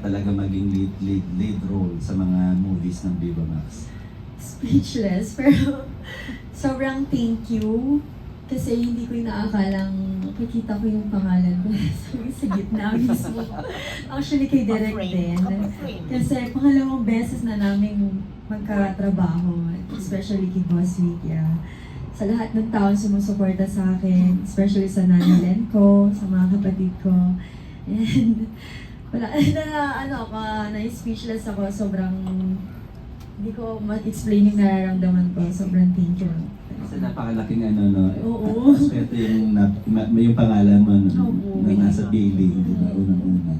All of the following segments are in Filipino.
talaga maging lead role sa mga movies ng Viva Max? Speechless, pero sobrang thank you. Kasi hindi ko inaakalang makikita ko yung pangalan ko sa gitna mismo. Actually, kay Direk din. Kasi pangalawang beses na namin magkatrabaho, especially kay Boss Vic. Yeah. Sa lahat ng taon sumusuporta sa akin, especially sa nanay Len ko, sa mga kapatid ko. And wala, na-speechless ako. Sobrang, hindi ko ma-explain yung nararamdaman ko. Sobrang thank you. Kasi napakalaking Oo. aspeto yung pangalan mo Oo. na nasa billing, di ba? Unang-una.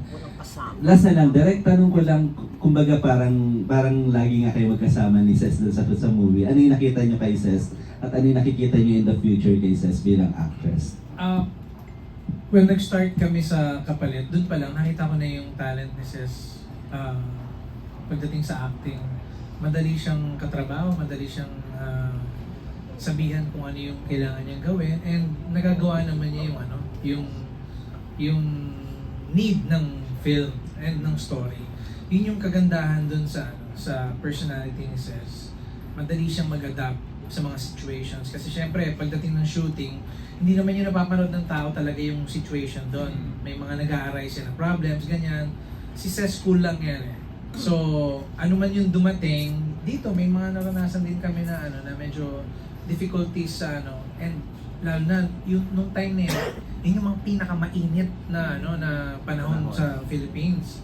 Last na lang, direct tanong ko lang, kumbaga parang lagi nga kayo magkasama ni Ces doon sa movie. Ano yung nakita niyo kay Ces? At ano yung nakikita niyo in the future kay Ces bilang actress? When nag-start kami sa Kapalit, dun pa lang nakita ko na yung talent ni Ces pagdating sa acting. Madali siyang katrabaho, madali siyang sabihan kung ano yung kailangan niyang gawin, and nagagawa naman niya yung need ng film and ng story. Yun yung kagandahan dun sa personality ni Ces. Madali siyang mag-adapt sa mga situations kasi syempre pagdating ng shooting, hindi naman yung napapanood ng tao talaga yung situation doon. May mga nag-a-arise na problems, ganyan. Si Ces cool lang yan eh. So, ano man yung dumating, dito may mga naranasan din kami na na medyo difficulties sa and lalo na yung nung time na yun yung mga pinakamainit na na panahon sa Philippines.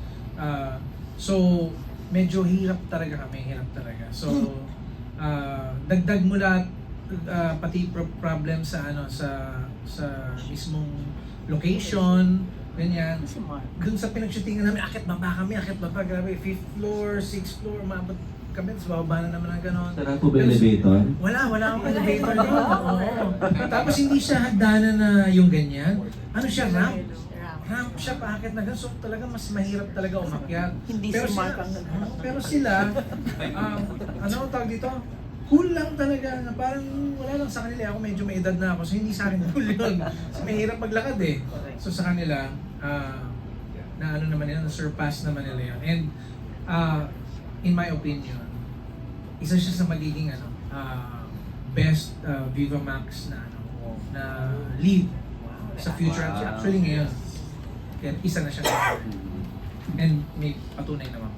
So medyo hirap talaga. So dagdag mo lahat, pati problem sa sa mismong location, ganyan. Dun sa pinag-shootingan namin, akit baba kami, grabe, 5th floor, 6th floor, umabot kami, tapos bababa na naman ng gano'n. Sarap po ba elevator? Wala akong elevator doon. Oo. Tapos hindi siya hagdanan na yung ganyan. Ano siya, ramp? Ramp siya, paakit na gano'n. So talaga mas mahirap talaga umakyat. Pero sila, tawag dito? Cool lang talaga, na parang wala lang sa kanila. Ako medyo may edad na ako, so hindi sa akin cool yun. So mahirap maglakad eh. So sa kanila, na-surpass naman nila yun. And in my opinion, isa siya sa magiging best Viva Max na lead sa future. Actually ngayon, kaya isa na siya. And may patunay naman.